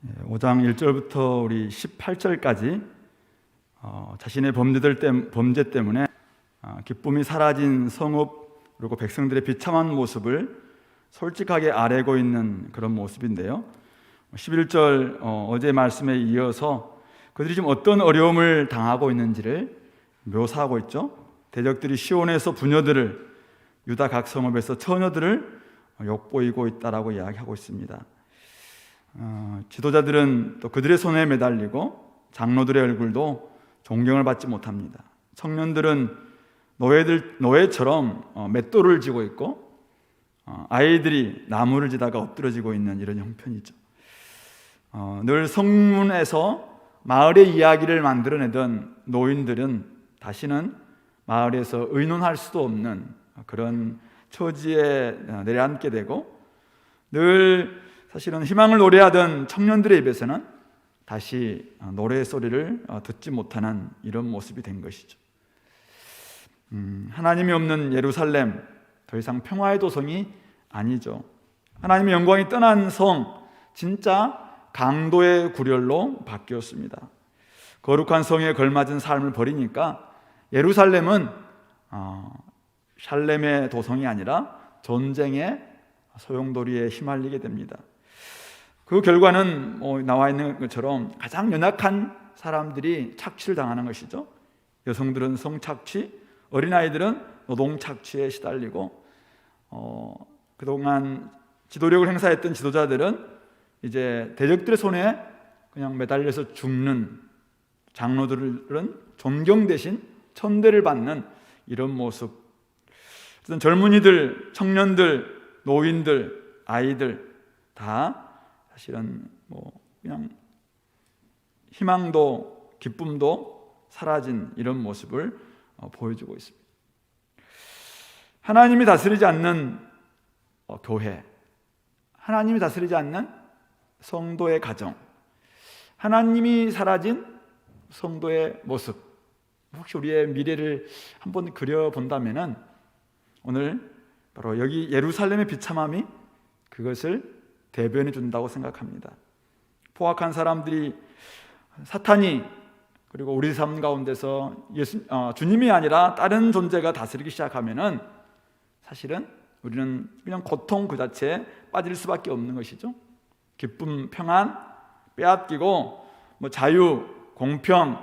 5장 1절부터 우리 18절까지 자신의 범죄 때문에 기쁨이 사라진 성읍 그리고 백성들의 비참한 모습을 솔직하게 아뢰고 있는 그런 모습인데요. 11절 어제 말씀에 이어서 그들이 지금 어떤 어려움을 당하고 있는지를 묘사하고 있죠. 대적들이 시온에서 부녀들을, 유다 각 성읍에서 처녀들을 욕보이고 있다라고 이야기하고 있습니다. 지도자들은 또 그들의 손에 매달리고 장로들의 얼굴도 존경을 받지 못합니다. 청년들은 노예처럼 맷돌을 쥐고 있고 아이들이 나무를 지다가 엎드러지고 있는 이런 형편이죠. 늘 성문에서 마을의 이야기를 만들어내던 노인들은 다시는 마을에서 의논할 수도 없는 그런 처지에 내려앉게 되고, 늘 사실은 희망을 노래하던 청년들의 입에서는 다시 노래 소리를 듣지 못하는 이런 모습이 된 것이죠. 하나님이 없는 예루살렘, 더 이상 평화의 도성이 아니죠. 하나님의 영광이 떠난 성, 진짜 강도의 구렬로 바뀌었습니다. 거룩한 성에 걸맞은 삶을 버리니까 예루살렘은 샬렘의 도성이 아니라 전쟁의 소용돌이에 휘말리게 됩니다. 그 결과는 나와 있는 것처럼 가장 연약한 사람들이 착취를 당하는 것이죠. 여성들은 성착취, 어린아이들은 노동착취에 시달리고, 그동안 지도력을 행사했던 지도자들은 이제 대적들의 손에 그냥 매달려서 죽는, 장로들은 존경 대신 천대를 받는 이런 모습. 젊은이들, 청년들, 노인들, 아이들 다 사실은 그냥 희망도 기쁨도 사라진 이런 모습을 보여주고 있습니다. 하나님이 다스리지 않는 교회, 하나님이 다스리지 않는 성도의 가정, 하나님이 사라진 성도의 모습, 혹시 우리의 미래를 한번 그려본다면 오늘 바로 여기 예루살렘의 비참함이 그것을 대변해 준다고 생각합니다. 포악한 사람들이, 사탄이, 그리고 우리 삶 가운데서 주님이 아니라 다른 존재가 다스리기 시작하면은 사실은 우리는 그냥 고통 그 자체에 빠질 수밖에 없는 것이죠. 기쁨, 평안 빼앗기고 자유, 공평,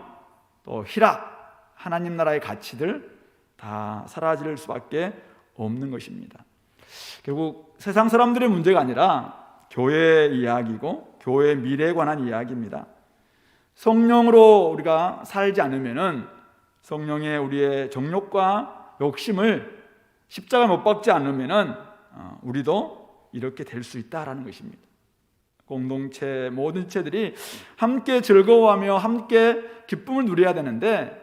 또 희락, 하나님 나라의 가치들 다 사라질 수밖에 없는 것입니다. 결국 세상 사람들의 문제가 아니라 교회의 이야기고 교회의 미래에 관한 이야기입니다. 성령으로 우리가 살지 않으면은, 성령의 우리의 정욕과 욕심을 십자가 못 박지 않으면은 우리도 이렇게 될 수 있다라는 것입니다. 공동체, 모든 지체들이 함께 즐거워하며 함께 기쁨을 누려야 되는데,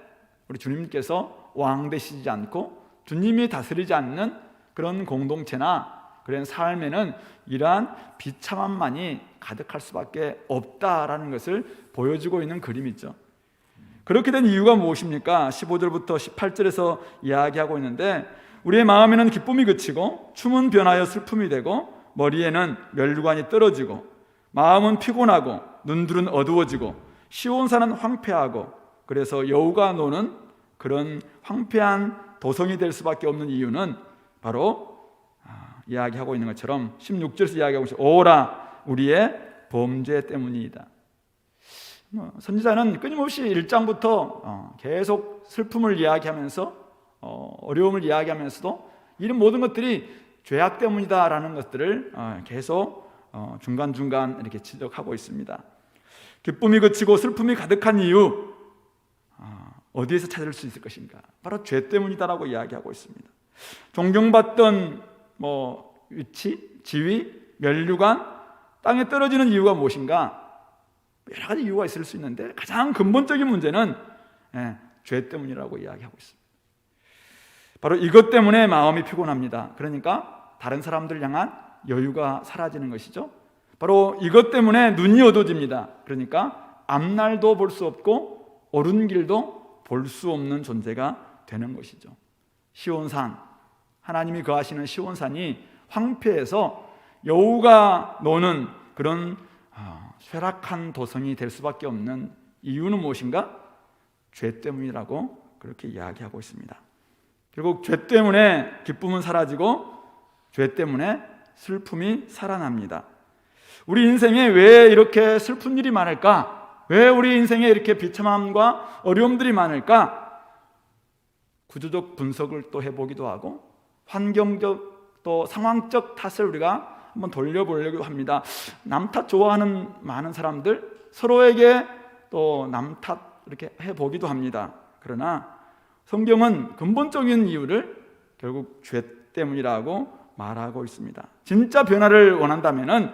우리 주님께서 왕 되시지 않고 주님이 다스리지 않는 그런 공동체나 그런 삶에는 이러한 비참함만이 가득할 수밖에 없다라는 것을 보여주고 있는 그림이죠. 그렇게 된 이유가 무엇입니까? 15절부터 18절에서 이야기하고 있는데, 우리의 마음에는 기쁨이 그치고 춤은 변하여 슬픔이 되고 머리에는 면류관이 떨어지고 마음은 피곤하고 눈들은 어두워지고 시온산은 황폐하고, 그래서 여우가 노는 그런 황폐한 도성이 될 수밖에 없는 이유는 바로 이야기하고 있는 것처럼 16절에서 이야기하고 있어요. 오라 우리의 범죄 때문이다. 선지자는 끊임없이 1장부터 계속 슬픔을 이야기하면서 어려움을 이야기하면서도 이런 모든 것들이 죄악 때문이다라는 것들을 계속 중간중간 이렇게 지적하고 있습니다. 기쁨이 그치고 슬픔이 가득한 이유, 어디에서 찾을 수 있을 것인가? 바로 죄 때문이다라고 이야기하고 있습니다. 존경받던 위치, 지위, 면류관, 땅에 떨어지는 이유가 무엇인가? 여러 가지 이유가 있을 수 있는데 가장 근본적인 문제는 죄 때문이라고 이야기하고 있습니다. 바로 이것 때문에 마음이 피곤합니다. 그러니까 다른 사람들 향한 여유가 사라지는 것이죠. 바로 이것 때문에 눈이 어두워집니다. 그러니까 앞날도 볼 수 없고 오른 길도 볼 수 없는 존재가 되는 것이죠. 시온산, 하나님이 거하시는 시온산이 황폐해서 여우가 노는 그런 쇠락한 도성이 될 수밖에 없는 이유는 무엇인가? 죄 때문이라고 그렇게 이야기하고 있습니다. 결국 죄 때문에 기쁨은 사라지고 죄 때문에 슬픔이 살아납니다. 우리 인생에 왜 이렇게 슬픈 일이 많을까? 왜 우리 인생에 이렇게 비참함과 어려움들이 많을까? 구조적 분석을 또 해보기도 하고 환경적 또 상황적 탓을 우리가 한번 돌려보려고 합니다. 남 탓 좋아하는 많은 사람들, 서로에게 또 남 탓 이렇게 해보기도 합니다. 그러나 성경은 근본적인 이유를 결국 죄 때문이라고 말하고 있습니다. 진짜 변화를 원한다면은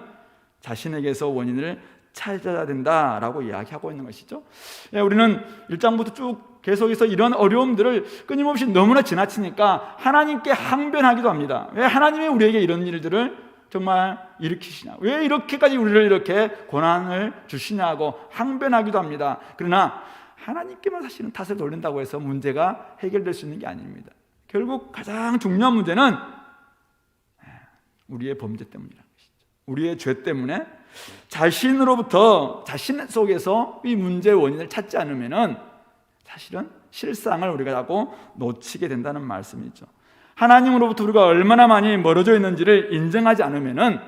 자신에게서 원인을 찾아야 된다라고 이야기하고 있는 것이죠. 우리는 1장부터 쭉 계속해서 이런 어려움들을 끊임없이 너무나 지나치니까 하나님께 항변하기도 합니다. 왜 하나님이 우리에게 이런 일들을 정말 일으키시냐, 왜 이렇게까지 우리를 이렇게 고난을 주시냐고 항변하기도 합니다. 그러나 하나님께만 사실은 탓을 돌린다고 해서 문제가 해결될 수 있는 게 아닙니다. 결국 가장 중요한 문제는 우리의 범죄 때문이라는 것이죠. 우리의 죄 때문에 자신으로부터, 자신 속에서 이 문제의 원인을 찾지 않으면은 사실은 실상을 우리가 하고 놓치게 된다는 말씀이죠. 하나님으로부터 우리가 얼마나 많이 멀어져 있는지를 인정하지 않으면은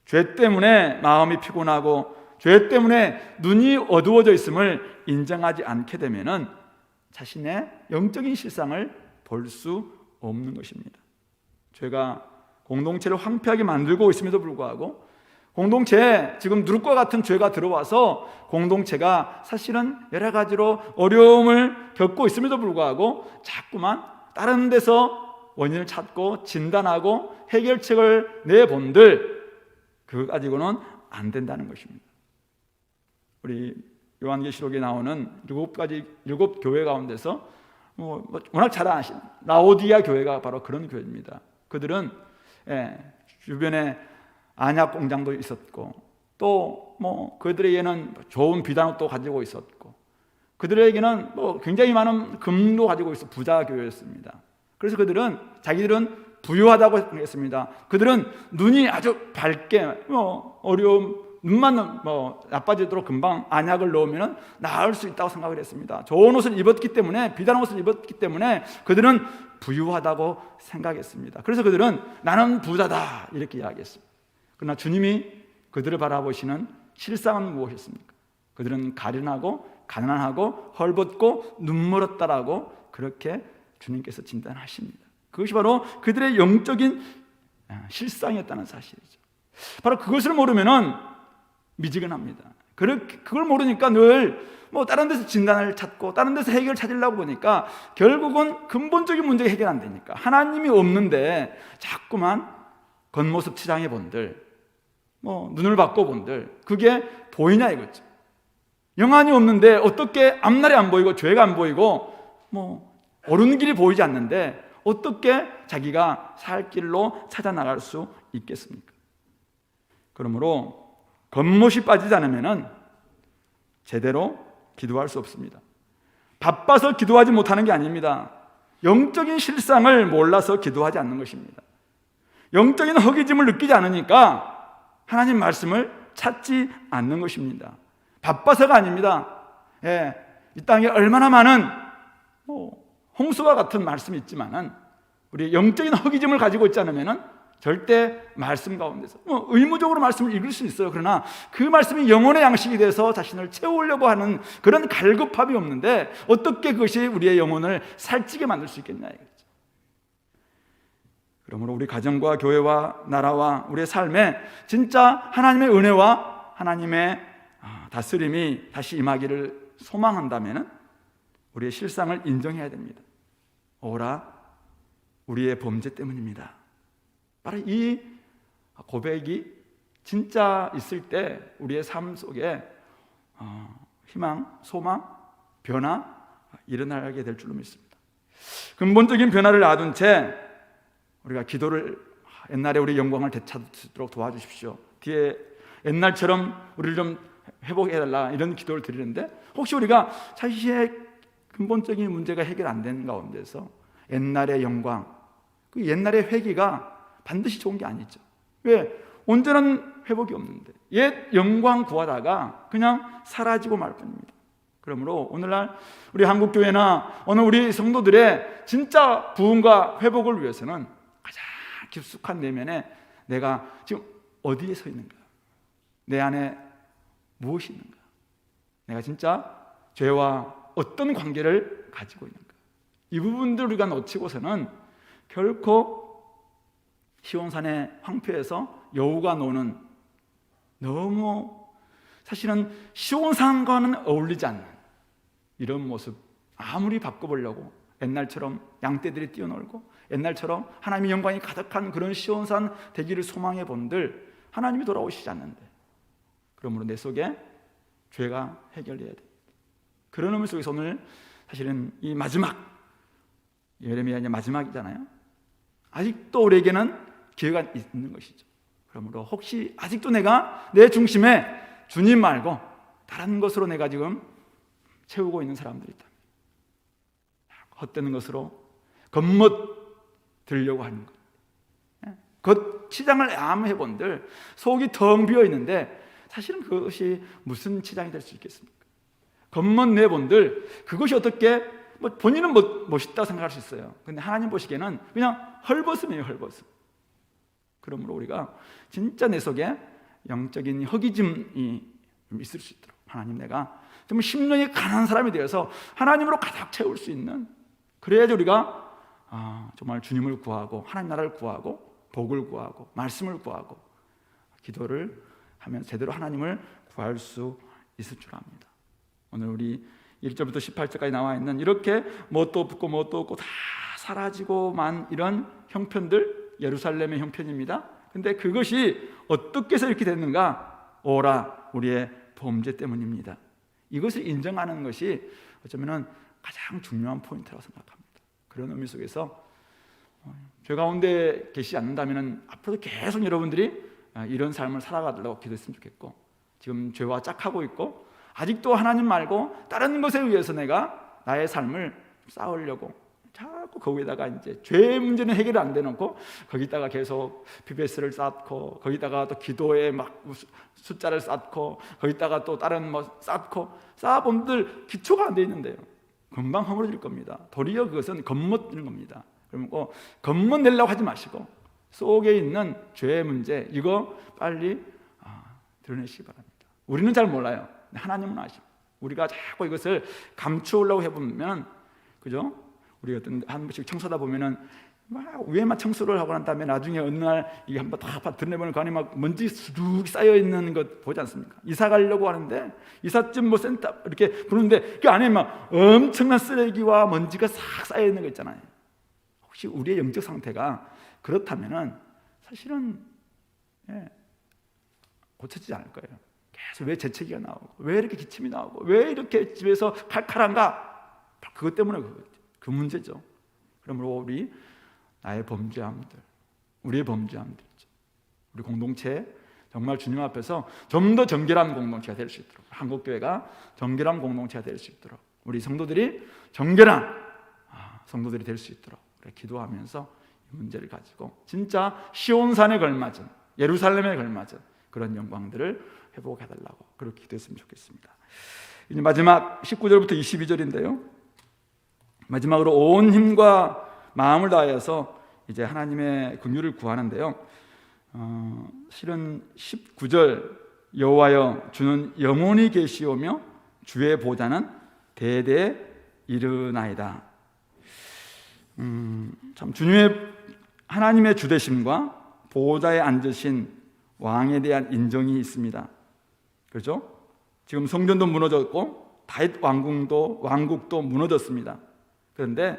죄 때문에 마음이 피곤하고 죄 때문에 눈이 어두워져 있음을 인정하지 않게 되면은 자신의 영적인 실상을 볼 수 없는 것입니다. 죄가 공동체를 황폐하게 만들고 있음에도 불구하고 공동체에 지금 누룩과 같은 죄가 들어와서 공동체가 사실은 여러 가지로 어려움을 겪고 있음에도 불구하고 자꾸만 다른 데서 원인을 찾고 진단하고 해결책을 내본들 그거 가지고는 안 된다는 것입니다. 우리 요한계시록에 나오는 7 교회 가운데서 워낙 잘 아시는 라오디아 교회가 바로 그런 교회입니다. 그들은 주변에 안약 공장도 있었고 또 그들에게는 좋은 비단옷도 가지고 있었고 그들에게는 굉장히 많은 금도 가지고 있어 부자 교회였습니다. 그래서 자기들은 부유하다고 했습니다. 그들은 눈이 아주 밝게 어려움 눈만 나빠지도록 금방 안약을 넣으면 나을 수 있다고 생각을 했습니다. 좋은 옷을 입었기 때문에 비단 옷을 입었기 때문에 그들은 부유하다고 생각했습니다. 그래서 그들은 나는 부자다 이렇게 이야기했습니다. 그러나 주님이 그들을 바라보시는 실상은 무엇이었습니까? 그들은 가련하고 가난하고 헐벗고 눈멀었다라고 그렇게 주님께서 진단하십니다. 그것이 바로 그들의 영적인 실상이었다는 사실이죠. 바로 그것을 모르면은 미지근합니다. 그걸 모르니까 늘 다른 데서 진단을 찾고 다른 데서 해결을 찾으려고 보니까 결국은 근본적인 문제가 해결 안 되니까 하나님이 없는데 자꾸만 겉모습 치장해 본들 눈을 바꿔 본들 그게 보이냐 이거죠. 영안이 없는데 어떻게 앞날이 안 보이고 죄가 안 보이고 옳은 길이 보이지 않는데 어떻게 자기가 살 길로 찾아 나갈 수 있겠습니까? 그러므로 겉멋이 빠지지 않으면 제대로 기도할 수 없습니다. 바빠서 기도하지 못하는 게 아닙니다. 영적인 실상을 몰라서 기도하지 않는 것입니다. 영적인 허기짐을 느끼지 않으니까 하나님 말씀을 찾지 않는 것입니다. 바빠서가 아닙니다. 이 땅에 얼마나 많은 홍수와 같은 말씀이 있지만은 우리 영적인 허기짐을 가지고 있지 않으면은 절대 말씀 가운데서 의무적으로 말씀을 읽을 수 있어요. 그러나 그 말씀이 영혼의 양식이 돼서 자신을 채우려고 하는 그런 갈급함이 없는데 어떻게 그것이 우리의 영혼을 살찌게 만들 수 있겠냐 이거죠. 그러므로 우리 가정과 교회와 나라와 우리의 삶에 진짜 하나님의 은혜와 하나님의 다스림이 다시 임하기를 소망한다면 우리의 실상을 인정해야 됩니다. 오라 우리의 범죄 때문입니다. 바로 이 고백이 진짜 있을 때 우리의 삶 속에 희망, 소망, 변화 일어나게 될 줄로 믿습니다. 근본적인 변화를 놔둔 채 우리가 기도를 옛날에 우리 영광을 되찾도록 도와주십시오. 뒤에 옛날처럼 우리를 좀 회복해달라 이런 기도를 드리는데 혹시 우리가 자신의 근본적인 문제가 해결 안 된 가운데서 옛날의 영광, 그 옛날의 회개가 반드시 좋은 게 아니죠. 왜? 온전한 회복이 없는데 옛 영광 구하다가 그냥 사라지고 말 뿐입니다. 그러므로 오늘날 우리 한국교회나 오늘 우리 성도들의 진짜 부흥과 회복을 위해서는 가장 깊숙한 내면에 내가 지금 어디에 서 있는가, 내 안에 무엇이 있는가, 내가 진짜 죄와 어떤 관계를 가지고 있는가, 이 부분들을 우리가 놓치고서는 결코 시온산의 황폐에서 여우가 노는, 너무 사실은 시온산과는 어울리지 않는 이런 모습, 아무리 바꿔보려고 옛날처럼 양떼들이 뛰어놀고 옛날처럼 하나님의 영광이 가득한 그런 시온산 되기를 소망해 본들 하나님이 돌아오시지 않는데, 그러므로 내 속에 죄가 해결돼야 됩니다. 그런 의미 속에서 오늘 사실은 이 마지막, 예레미야 이제 마지막이잖아요. 아직도 우리에게는 기회가 있는 것이죠. 그러므로 혹시 아직도 내가 내 중심에 주님 말고 다른 것으로 내가 지금 채우고 있는 사람들이 있다, 헛되는 것으로 겉멋 들려고 하는 것, 겉 치장을 애암해 본들 속이 텅 비어 있는데 사실은 그것이 무슨 치장이 될 수 있겠습니까? 겉멋 내본들 그것이 어떻게 본인은 멋있다고 생각할 수 있어요. 근데 하나님 보시기에는 그냥 헐벗음이에요, 헐벗음. 그러므로 우리가 진짜 내 속에 영적인 허기짐이 있을 수 있도록 하나님, 내가 정말 심령이 가난한 사람이 되어서 하나님으로 가득 채울 수 있는, 그래야지 우리가 정말 주님을 구하고 하나님 나라를 구하고 복을 구하고 말씀을 구하고 기도를 하면 제대로 하나님을 구할 수 있을 줄 압니다. 오늘 우리 1절부터 18절까지 나와 있는 이렇게 뭣도 없고 뭣도 없고 다 사라지고만 이런 형편들, 예루살렘의 형편입니다. 근데 그것이 어떻게 해서 이렇게 됐는가? 오라 우리의 범죄 때문입니다. 이것을 인정하는 것이 어쩌면 가장 중요한 포인트라고 생각합니다. 그런 의미 속에서 죄 가운데 계시지 않는다면 앞으로도 계속 여러분들이 이런 삶을 살아가도록 기도했으면 좋겠고, 지금 죄와 짝하고 있고 아직도 하나님 말고 다른 것에 의해서 내가 나의 삶을 쌓으려고 자꾸 거기다가 이제 죄의 문제는 해결이 안 되놓고 거기다가 계속 PBS를 쌓고 거기다가 또 기도에 막 숫자를 쌓고 거기다가 또 다른 뭐 쌓고 쌓아본들 기초가 안 돼 있는데요, 금방 허물어질 겁니다. 도리어 그것은 겉멋인 겁니다. 그러면 겉멋 내려고 하지 마시고 속에 있는 죄의 문제, 이거 빨리 드러내시기 바랍니다. 우리는 잘 몰라요. 하나님은 아십니다. 우리가 자꾸 이것을 감추려고 해보면, 그죠? 우리가 한 번씩 청소하다 보면은 막 위에만 청소를 하고 난 다음에 나중에 어느 날 이게 한번 다 드러내보는 거 아니 막 먼지 수룩 쌓여 있는 것 보지 않습니까? 이사 가려고 하는데 이삿짐 뭐 센터 이렇게 부르는데 그 안에 막 엄청난 쓰레기와 먼지가 싹 쌓여 있는 거 있잖아요. 혹시 우리의 영적 상태가 그렇다면은 사실은 고쳐지지 않을 거예요. 계속 왜 재채기가 나오고 왜 이렇게 기침이 나오고 왜 이렇게 집에서 칼칼한가? 그것 때문에 그 문제죠. 그러므로 우리 나의 범죄함들, 우리의 범죄함들, 우리 공동체 정말 주님 앞에서 좀 더 정결한 공동체가 될 수 있도록, 한국교회가 정결한 공동체가 될 수 있도록, 우리 성도들이 정결한 성도들이 될 수 있도록 기도하면서 이 문제를 가지고 진짜 시온산에 걸맞은, 예루살렘에 걸맞은 그런 영광들을 회복해달라고 그렇게 기도했으면 좋겠습니다. 이제 마지막 19절부터 22절인데요, 마지막으로 온 힘과 마음을 다하여서 이제 하나님의 긍휼을 구하는데요, 실은 19절 여호와여 주는 영원히 계시오며 주의 보좌는 대대 이르나이다. 참 주님의 하나님의 주되심과 보좌에 앉으신 왕에 대한 인정이 있습니다. 그렇죠? 지금 성전도 무너졌고 다윗 왕국도 무너졌습니다. 그런데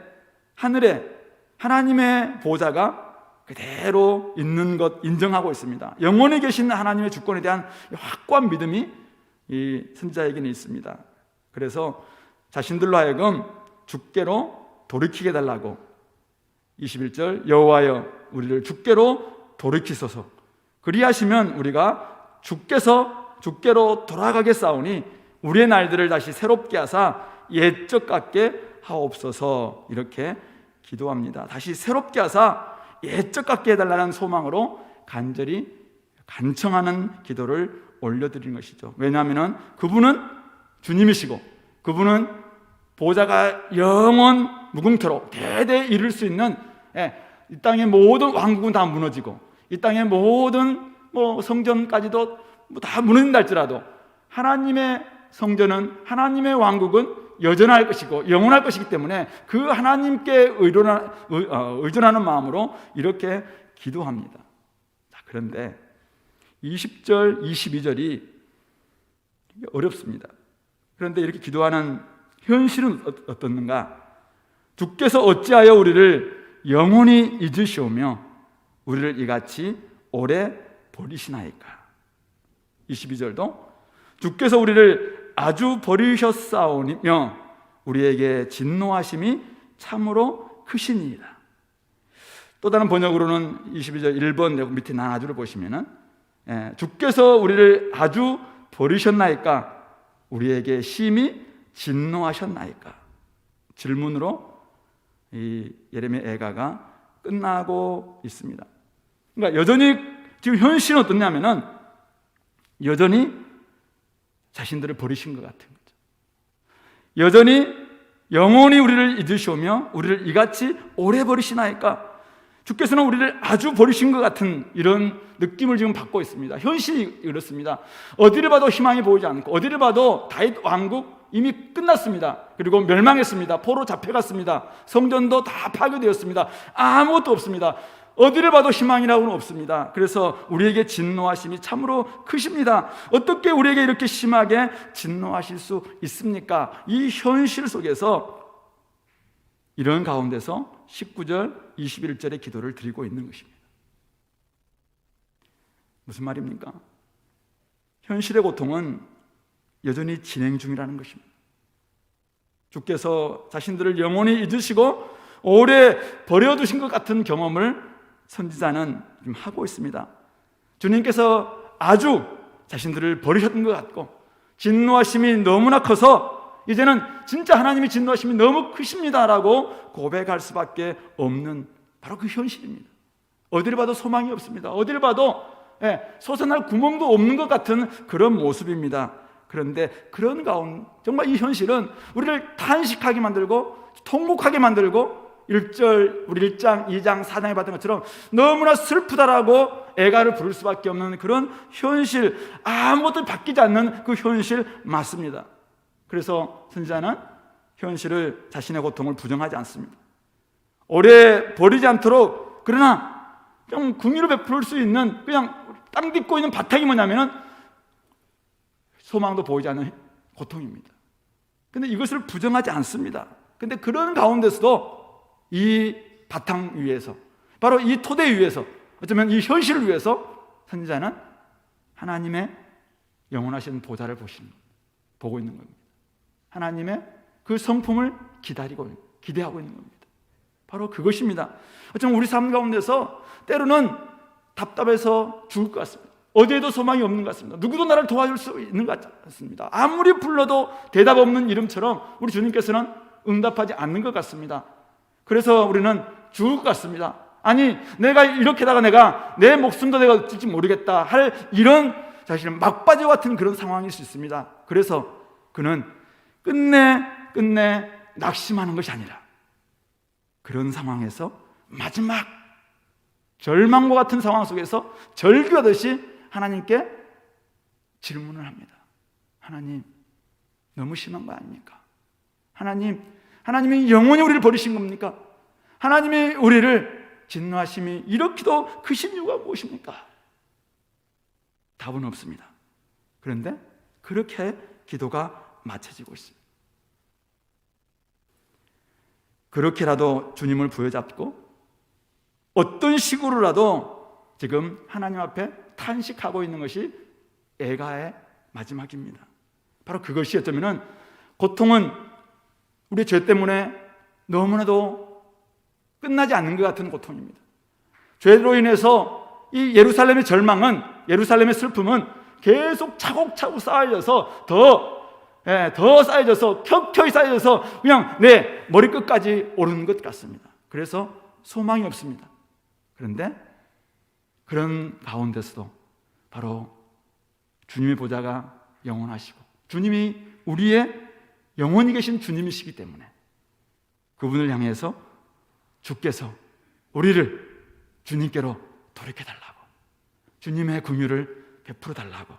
하늘에 하나님의 보좌가 그대로 있는 것 인정하고 있습니다. 영원히 계신 하나님의 주권에 대한 확고한 믿음이 이 선지자에게는 있습니다. 그래서 자신들로 하여금 주께로 돌이키게 달라고 21절 여호와여 우리를 주께로 돌이키소서, 그리하시면 우리가 주께로 돌아가겠사오니 우리의 날들을 다시 새롭게 하사 옛적 같게 하옵소서, 이렇게 기도합니다. 다시 새롭게 하사 옛적 같게 해달라는 소망으로 간절히 간청하는 기도를 올려드리는 것이죠. 왜냐하면 그분은 주님이시고 그분은 보좌가 영원 무궁토록 대대 이룰 수 있는, 이 땅의 모든 왕국은 다 무너지고 이 땅의 모든 성전까지도 다 무너진다 할지라도 하나님의 성전은, 하나님의 왕국은 여전할 것이고 영원할 것이기 때문에 그 하나님께 의존하는 마음으로 이렇게 기도합니다. 자, 그런데 20절, 22절이 어렵습니다. 그런데 이렇게 기도하는 현실은 어떻는가? 주께서 어찌하여 우리를 영원히 잊으시오며 우리를 이같이 오래 버리시나이까? 22절도 주께서 우리를 아주 버리셨사오며 우리에게 진노하심이 참으로 크시니이다. 또 다른 번역으로는 22절 1번 밑에 나눠주를 보시면은 주께서 우리를 아주 버리셨나이까? 우리에게 심히 진노하셨나이까? 질문으로 이 예레미야 애가가 끝나고 있습니다. 그러니까 여전히 지금 현실은 어떻냐면은 여전히 자신들을 버리신 것 같은 거죠. 여전히 영원히 우리를 잊으시오며 우리를 이같이 오래 버리시나이까? 주께서는 우리를 아주 버리신 것 같은 이런 느낌을 지금 받고 있습니다. 현실이 그렇습니다. 어디를 봐도 희망이 보이지 않고 어디를 봐도 다윗 왕국 이미 끝났습니다. 그리고 멸망했습니다. 포로 잡혀갔습니다. 성전도 다 파괴되었습니다. 아무것도 없습니다. 어디를 봐도 희망이라고는 없습니다. 그래서 우리에게 진노하심이 참으로 크십니다. 어떻게 우리에게 이렇게 심하게 진노하실 수 있습니까? 이 현실 속에서 이런 가운데서 19절, 21절의 기도를 드리고 있는 것입니다. 무슨 말입니까? 현실의 고통은 여전히 진행 중이라는 것입니다. 주께서 자신들을 영원히 잊으시고 오래 버려두신 것 같은 경험을 선지자는 지금 하고 있습니다. 주님께서 아주 자신들을 버리셨던 것 같고 진노하심이 너무나 커서 이제는 진짜 하나님이 진노하심이 너무 크십니다라고 고백할 수밖에 없는 바로 그 현실입니다. 어디를 봐도 소망이 없습니다. 어디를 봐도 솟아날 구멍도 없는 것 같은 그런 모습입니다. 그런데 그런 가운데 정말 이 현실은 우리를 탄식하게 만들고 통곡하게 만들고 1절, 우리 1장, 2장, 4장에 봤던 것처럼 너무나 슬프다라고 애가를 부를 수밖에 없는 그런 현실, 아무것도 바뀌지 않는 그 현실 맞습니다. 그래서 선지자는 현실을, 자신의 고통을 부정하지 않습니다. 오래 버리지 않도록, 그러나 좀 긍휼을 베풀 수 있는 그냥 땅 딛고 있는 바탕이 뭐냐면은 소망도 보이지 않는 고통입니다. 근데 이것을 부정하지 않습니다. 근데 그런 가운데서도 이 바탕 위에서, 바로 이 토대 위에서, 어쩌면 이 현실을 위해서 선지자는 하나님의 영원하신 보좌를 보고 있는 겁니다. 하나님의 그 성품을 기대하고 있는 겁니다. 바로 그것입니다. 어쩌면 우리 삶 가운데서 때로는 답답해서 죽을 것 같습니다. 어디에도 소망이 없는 것 같습니다. 누구도 나를 도와줄 수 있는 것 같습니다. 아무리 불러도 대답 없는 이름처럼 우리 주님께서는 응답하지 않는 것 같습니다. 그래서 우리는 죽을 것 같습니다. 아니, 내가 이렇게다가 내가 내 목숨도 내가 어쩔지 모르겠다 할 이런 사실 막바지 같은 그런 상황일 수 있습니다. 그래서 그는 끝내 낙심하는 것이 아니라 그런 상황에서 마지막 절망과 같은 상황 속에서 절규하듯이 하나님께 질문을 합니다. 하나님, 너무 심한 거 아닙니까? 하나님이 영원히 우리를 버리신 겁니까? 하나님이 우리를 진노하심이 이렇게도 크신 이유가 무엇입니까? 답은 없습니다. 그런데 그렇게 기도가 맞춰지고 있습니다. 그렇게라도 주님을 부여잡고 어떤 식으로라도 지금 하나님 앞에 탄식하고 있는 것이 애가의 마지막입니다. 바로 그것이 어쩌면 고통은 우리의 죄 때문에 너무나도 끝나지 않는 것 같은 고통입니다. 죄로 인해서 이 예루살렘의 절망은, 예루살렘의 슬픔은 계속 차곡차곡 쌓여져서 더 쌓여져서 켜켜이 쌓여져서 그냥 내 머리끝까지 오르는 것 같습니다. 그래서 소망이 없습니다. 그런데 그런 가운데서도 바로 주님의 보좌가 영원하시고 주님이 우리의 영원히 계신 주님이시기 때문에 그분을 향해서 주께서 우리를 주님께로 돌이켜달라고, 주님의 긍휼을 베풀어 달라고,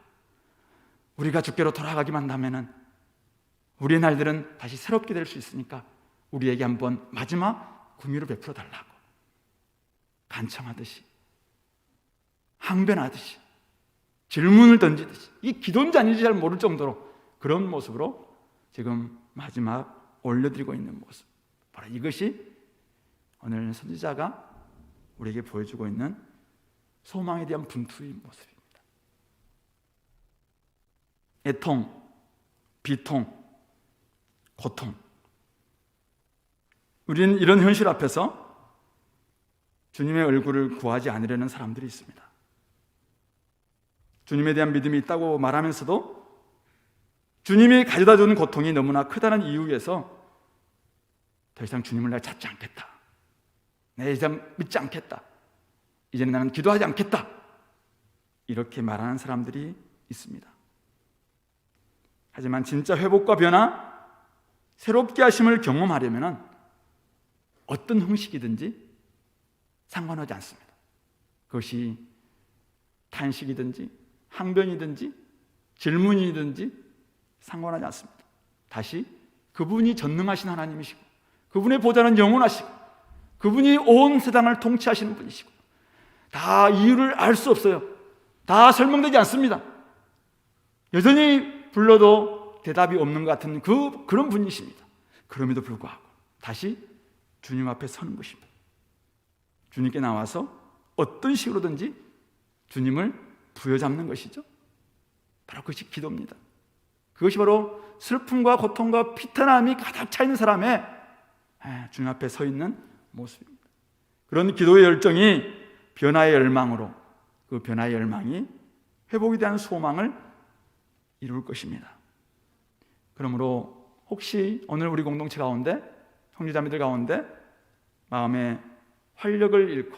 우리가 주께로 돌아가기만 하면은 우리의 날들은 다시 새롭게 될 수 있으니까 우리에게 한번 마지막 긍휼을 베풀어 달라고 간청하듯이, 항변하듯이, 질문을 던지듯이, 이 기도인지 아닌지 잘 모를 정도로 그런 모습으로 지금 마지막 올려드리고 있는 모습, 바로 이것이 오늘 선지자가 우리에게 보여주고 있는 소망에 대한 분투의 모습입니다. 애통, 비통, 고통. 우리는 이런 현실 앞에서 주님의 얼굴을 구하지 않으려는 사람들이 있습니다. 주님에 대한 믿음이 있다고 말하면서도 주님이 가져다 주는 고통이 너무나 크다는 이유에서 더 이상 주님을 내가 찾지 않겠다, 내 이상 믿지 않겠다, 이제는 나는 기도하지 않겠다, 이렇게 말하는 사람들이 있습니다. 하지만 진짜 회복과 변화, 새롭게 하심을 경험하려면 어떤 형식이든지 상관하지 않습니다. 그것이 탄식이든지 항변이든지 질문이든지 상관하지 않습니다. 다시 그분이 전능하신 하나님이시고 그분의 보좌는 영원하시고 그분이 온 세상을 통치하시는 분이시고 다 이유를 알 수 없어요. 다 설명되지 않습니다. 여전히 불러도 대답이 없는 것 같은 그런 분이십니다. 그럼에도 불구하고 다시 주님 앞에 서는 것입니다. 주님께 나와서 어떤 식으로든지 주님을 부여잡는 것이죠. 바로 그것이 기도입니다. 그것이 바로 슬픔과 고통과 비탄함이 가득 차 있는 사람의 주님 앞에 서 있는 모습입니다. 그런 기도의 열정이 변화의 열망으로, 그 변화의 열망이 회복에 대한 소망을 이룰 것입니다. 그러므로 혹시 오늘 우리 공동체 가운데, 형제자매들 가운데 마음의 활력을 잃고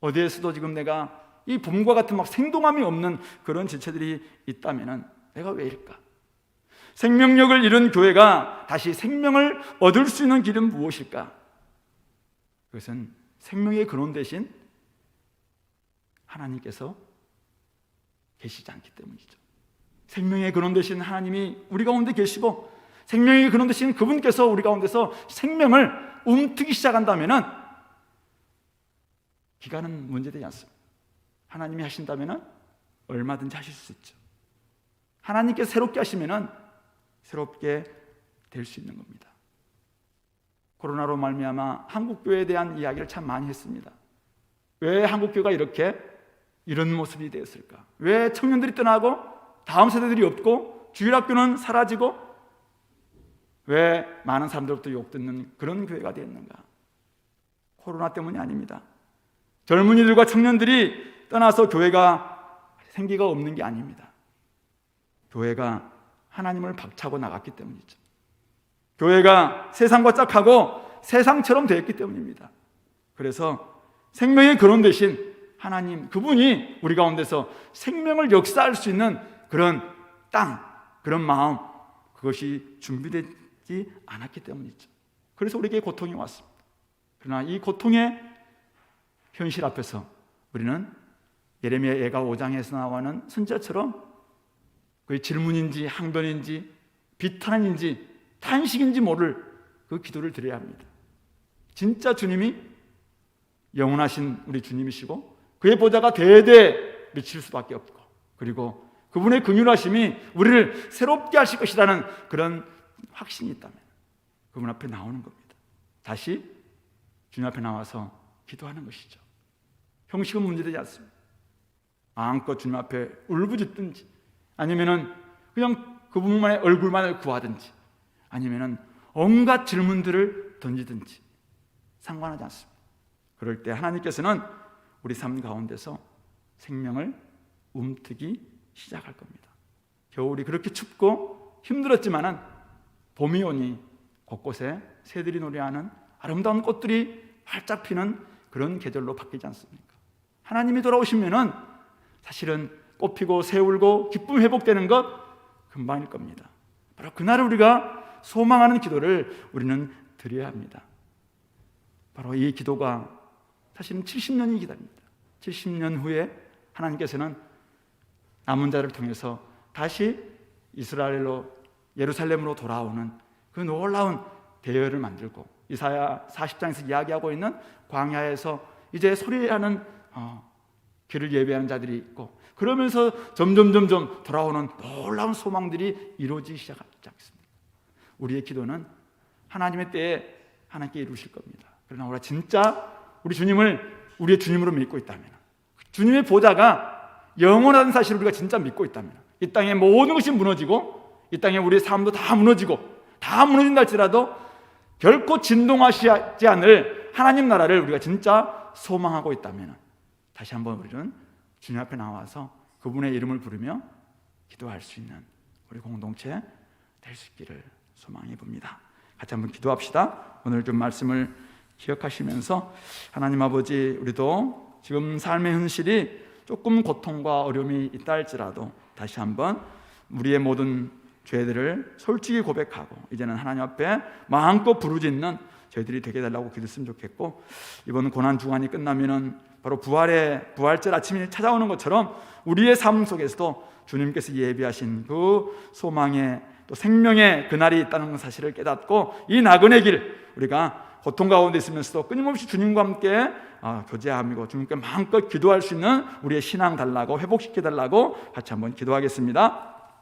어디에서도 지금 내가 이 봄과 같은 막 생동함이 없는 그런 지체들이 있다면 내가 왜 이럴까? 생명력을 잃은 교회가 다시 생명을 얻을 수 있는 길은 무엇일까? 그것은 생명의 근원 대신 하나님께서 계시지 않기 때문이죠. 생명의 근원 되신 하나님이 우리 가운데 계시고 생명의 근원 되신 그분께서 우리 가운데서 생명을 움트기 시작한다면 기간은 문제되지 않습니다. 하나님이 하신다면 얼마든지 하실 수 있죠. 하나님께서 새롭게 하시면 새롭게 될 수 있는 겁니다. 코로나로 말미암아 한국교회에 대한 이야기를 참 많이 했습니다. 왜 한국교회가 이런 모습이 되었을까? 왜 청년들이 떠나고 다음 세대들이 없고 주일학교는 사라지고 왜 많은 사람들로부터 욕듣는 그런 교회가 되었는가? 코로나 때문이 아닙니다. 젊은이들과 청년들이 떠나서 교회가 생기가 없는 게 아닙니다. 교회가 하나님을 박차고 나갔기 때문이죠. 교회가 세상과 짝하고 세상처럼 되었기 때문입니다. 그래서 생명의 근원 되신 하나님, 그분이 우리 가운데서 생명을 역사할 수 있는 그런 땅, 그런 마음, 그것이 준비되지 않았기 때문이죠. 그래서 우리에게 고통이 왔습니다. 그러나 이 고통의 현실 앞에서 우리는 예레미야 예가 5장에서 나오는 선지자처럼 그의 질문인지 항변인지 비탄인지 탄식인지 모를 그 기도를 드려야 합니다. 진짜 주님이 영원하신 우리 주님이시고 그의 보좌가 대대 미칠 수밖에 없고 그리고 그분의 긍휼하심이 우리를 새롭게 하실 것이라는 그런 확신이 있다면 그분 앞에 나오는 겁니다. 다시 주님 앞에 나와서 기도하는 것이죠. 형식은 문제되지 않습니다. 마음껏 주님 앞에 울부짖든지 아니면은 그냥 그분만의 얼굴만을 구하든지 아니면은 온갖 질문들을 던지든지 상관하지 않습니다. 그럴 때 하나님께서는 우리 삶 가운데서 생명을 움트기 시작할 겁니다. 겨울이 그렇게 춥고 힘들었지만은 봄이 오니 곳곳에 새들이 노래하는 아름다운 꽃들이 활짝 피는 그런 계절로 바뀌지 않습니까? 하나님이 돌아오시면은 사실은 꽃피고 새 울고 기쁨 회복되는 것 금방일 겁니다. 바로 그날을 우리가 소망하는 기도를 우리는 드려야 합니다. 바로 이 기도가 사실은 70년이 기다립니다. 70년 후에 하나님께서는 남은 자를 통해서 다시 이스라엘로 예루살렘으로 돌아오는 그 놀라운 대열을 만들고, 이사야 40장에서 이야기하고 있는 광야에서 이제 소리하는 길을 예배하는 자들이 있고, 그러면서 점점 돌아오는 놀라운 소망들이 이루어지기 시작하지 않습니다. 우리의 기도는 하나님의 때에 하나님께 이루실 겁니다. 그러나 우리가 진짜 우리 주님을 우리의 주님으로 믿고 있다면, 주님의 보좌가 영원한 사실을 우리가 진짜 믿고 있다면, 이 땅의 모든 것이 무너지고 이 땅에 우리의 삶도 다 무너지고 다 무너진다 할지라도 결코 진동하시지 않을 하나님 나라를 우리가 진짜 소망하고 있다면, 다시 한번 우리는 주님 앞에 나와서 그분의 이름을 부르며 기도할 수 있는 우리 공동체 될 수 있기를 소망해 봅니다. 같이 한번 기도합시다. 오늘 좀 말씀을 기억하시면서, 하나님 아버지, 우리도 지금 삶의 현실이 조금 고통과 어려움이 있다 할지라도 다시 한번 우리의 모든 죄들을 솔직히 고백하고 이제는 하나님 앞에 마음껏 부르짖는 저희들이 되게 해달라고 기도했으면 좋겠고, 이번 고난 주간이 끝나면은 바로 부활절 아침이 찾아오는 것처럼 우리의 삶 속에서도 주님께서 예비하신 그 소망의 또 생명의 그날이 있다는 사실을 깨닫고, 이 나그네 길 우리가 고통 가운데 있으면서도 끊임없이 주님과 함께 교제하고 주님께 마음껏 기도할 수 있는 우리의 신앙 달라고, 회복시켜 달라고 같이 한번 기도하겠습니다.